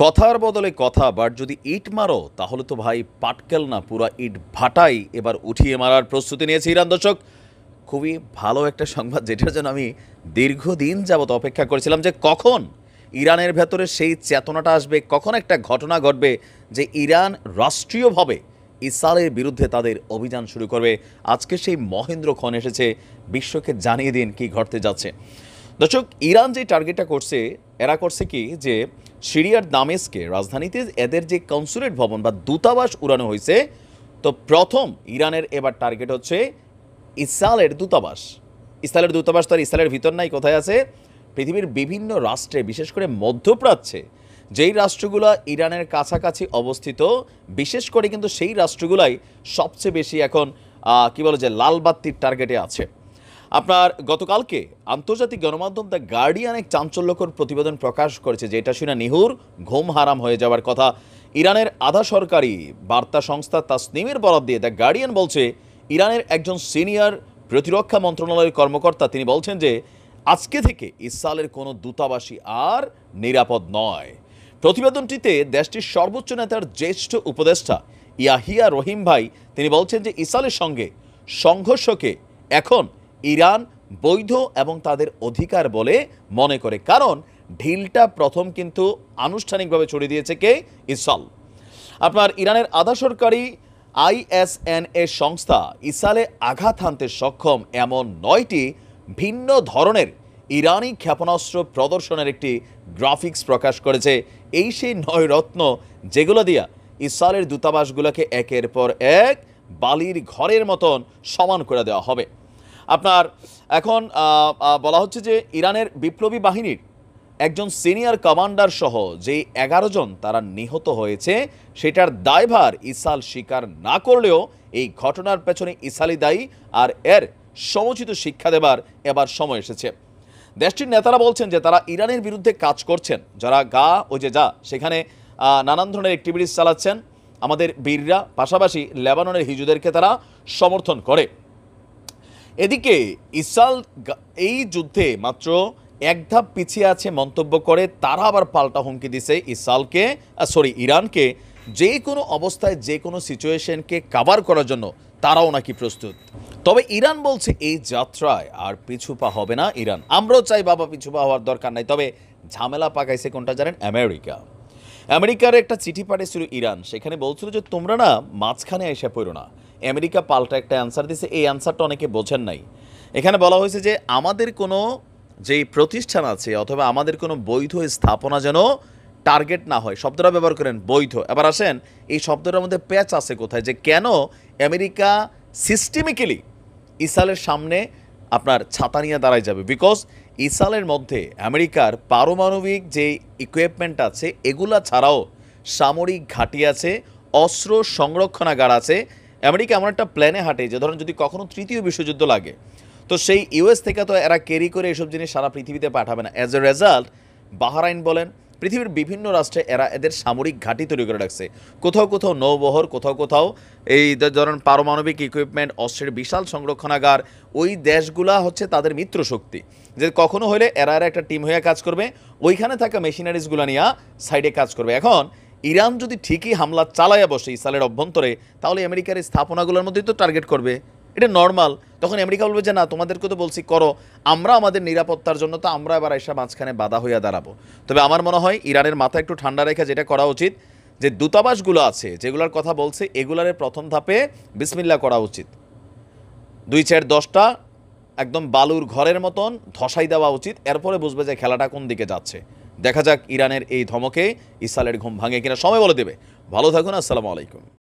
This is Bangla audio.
কথার বদলে কথা, বাট যদি ইট মারো তাহলে তো ভাই পাটকেল না, পুরা ইট ভাটাই এবার উঠিয়ে মারার প্রস্তুতি নিয়েছে ইরান। দর্শক, খুবই ভালো একটা সংবাদ, যেটার জন্য আমি দীর্ঘদিন যাবত অপেক্ষা করেছিলাম যে কখন ইরানের ভেতরে সেই চেতনাটা আসবে, কখন একটা ঘটনা ঘটবে যে ইরান রাষ্ট্রীয়ভাবে ইসরায়েলের বিরুদ্ধে তাদের অভিযান শুরু করবে। আজকে সেই মহেন্দ্রক্ষণ এসেছে, বিশ্বকে জানিয়ে দিন কি ঘটতে যাচ্ছে। দর্শক, ইরান যে টার্গেটটা করছে, এরা করছে কি যে সিরিয়ার দামেস্কে রাজধানীতে এদের যে কনসুলেট ভবন বা দূতাবাস উড়ানো হয়েছে, তো প্রথম ইরানের এবার টার্গেট হচ্ছে ইসরায়েলের দূতাবাস। ইসরায়েলের দূতাবাস তো আর ইসরায়েলের ভিতর নাই, কোথায় আছে? পৃথিবীর বিভিন্ন রাষ্ট্রে, বিশেষ করে মধ্যপ্রাচ্যে যেই রাষ্ট্রগুলো ইরানের কাছাকাছি অবস্থিত, বিশেষ করে কিন্তু সেই রাষ্ট্রগুলাই সবচেয়ে বেশি এখন কি বলে যে লাল বাত্তির টার্গেটে আছে। আপনার গতকালকে আন্তর্জাতিক গণমাধ্যম দ্য গার্ডিয়ান এক চাঞ্চল্যকর প্রতিবেদন প্রকাশ করেছে, যেটা শুনে নিহুর ঘুম হারাম হয়ে যাওয়ার কথা। ইরানের আধা সরকারি বার্তা সংস্থা তাসনিমের বরাত দিয়ে দ্য গার্ডিয়ান বলছে, ইরানের একজন সিনিয়র প্রতিরক্ষা মন্ত্রণালয়ের কর্মকর্তা তিনি বলছেন যে আজকে থেকে ইসরায়েলের কোনো দূতাবাসই আর নিরাপদ নয়। প্রতিবেদনটিতে দেশটির সর্বোচ্চ নেতার জ্যেষ্ঠ উপদেষ্টা ইয়াহিয়া রহিম ভাই তিনি বলছেন যে ইসরায়েলের সঙ্গে সংঘর্ষকে এখন ইরান বৈধ এবং তাদের অধিকার বলে মনে করে, কারণ ঢিলটা প্রথম কিন্তু আনুষ্ঠানিকভাবে ছড়িয়ে দিয়েছে কে? ইসরায়েল। আপনার ইরানের আধা সরকারি ISNA সংস্থা ইসরায়েলে আঘাত হানতে সক্ষম এমন 9টি ভিন্ন ধরনের ইরানি ক্ষেপণাস্ত্র প্রদর্শনের একটি গ্রাফিক্স প্রকাশ করেছে। এই সেই 9 রত্ন যেগুলো দিয়া ইসরায়েলের দূতাবাসগুলোকে একের পর এক বালির ঘরের মতন সমান করে দেওয়া হবে। আপনার এখন বলা হচ্ছে যে ইরানের বিপ্লবী বাহিনীর একজন সিনিয়র কমান্ডার সহ যেই 11 জন তারা নিহত হয়েছে, সেটার দায়ভার ইসরায়েল স্বীকার না করলেও এই ঘটনার পেছনে ইসরায়েলি দায়ী, আর এর সমুচিত শিক্ষা দেবার এবার সময় এসেছে। দেশটির নেতারা বলছেন যে তারা ইরানের বিরুদ্ধে কাজ করছেন, যারা সেখানে নানান ধরনের অ্যাক্টিভিটিস চালাচ্ছেন আমাদের বীররা, পাশাপাশি লেবাননের হিজুদেরকে তারা সমর্থন করে। এদিকে ইসরায়েল এই যুদ্ধে মাত্র এক ধাপ পিছিয়ে আছে মন্তব্য করে তারা আবার পাল্টা হুমকি দিছে ইরানকে, যে কোনো অবস্থায় যে কোনো সিচুয়েশনকে কাভার করার জন্য তারাও নাকি প্রস্তুত। তবে ইরান বলছে এই যাত্রায় আর পিছু পা হবে না ইরান। আমরাও চাই বাবা, পিছু পা হওয়ার দরকার নাই। তবে ঝামেলা পাকাইছে কোনটা জানেন? আমেরিকার একটা চিঠি পাঠিয়েছিল ইরান, সেখানে বলছিল যে তোমরা না মাঝখানে এসে পড়ো না। আমেরিকা পাল্টা একটা অ্যান্সার দিছে, এই অ্যান্সারটা অনেকে বোঝেন নাই। এখানে বলা হয়েছে যে আমাদের কোনো যেই প্রতিষ্ঠান আছে অথবা আমাদের কোনো বৈধ স্থাপনা যেন টার্গেট না হয়, শব্দটা ব্যবহার করেন বৈধ। এবার আসেন এই শব্দটার মধ্যে প্যাচ আছে কোথায়, যে কেন আমেরিকা সিস্টেমিক্যালি ইসরায়েলের সামনে আপনার ছাতা নিয়ে দাঁড়ায় যাবে? বিকজ ইসরায়েলের মধ্যে আমেরিকার পারমাণবিক যে ইকুইপমেন্ট আছে এগুলা ছাড়াও সামরিক ঘাঁটি আছে, অস্ত্র সংরক্ষণাগার আছে। আমেরিকা এমন একটা প্ল্যানে হাঁটে যে ধরুন যদি কখনো তৃতীয় বিশ্বযুদ্ধ লাগে, তো সেই ইউএস থেকে তো এরা ক্যারি করে এসব জিনিস সারা পৃথিবীতে পাঠাবে না। অ্যাজ এ রেজাল্ট বাহরাইন বলেন, পৃথিবীর বিভিন্ন রাষ্ট্রে এরা এদের সামরিক ঘাঁটি তৈরি করে রাখছে। কোথাও কোথাও নৌবহর, কোথাও কোথাও এই ধরেন পারমাণবিক ইকুইপমেন্ট, অস্ত্রের বিশাল সংরক্ষণাগার। ওই দেশগুলা হচ্ছে তাদের মিত্র শক্তি, যে কখনো হলে এরা একটা টিম হয়ে কাজ করবে, ওইখানে থাকা মেশিনারিজগুলো নিয়ে সাইডে কাজ করবে। এখন ইরান যদি ঠিকই হামলা চালায় বসে ইসরায়েলের অভ্যন্তরে, তাহলে আমেরিকার এই স্থাপনাগুলোর মধ্যেই তো টার্গেট করবে, এটা নর্মাল। তখন আমেরিকা বলবে যে না, তোমাদেরকে তো বলছি করো, আমরা আমাদের নিরাপত্তার জন্য তো আমরা এবার এসে মাঝখানে বাধা হইয়া দাঁড়াবো। তবে আমার মনে হয় ইরানের মাথা একটু ঠান্ডা রেখে যেটা করা উচিত, যে দূতাবাসগুলো আছে যেগুলোর কথা বলছে এগুলার প্রথম ধাপে বিসমিল্লাহ করা উচিত। 2-4-10টা একদম বালুর ঘরের মতন ধসাই দেওয়া উচিত, এরপরে বুঝবে যে খেলাটা কোন দিকে যাচ্ছে। দেখা যাক ইরানের এই ধমকে ইসরায়েলের ঘুম ভাঙে কিনা, সময় বলে দেবে। ভালো থাকুন, আসসালামু আলাইকুম।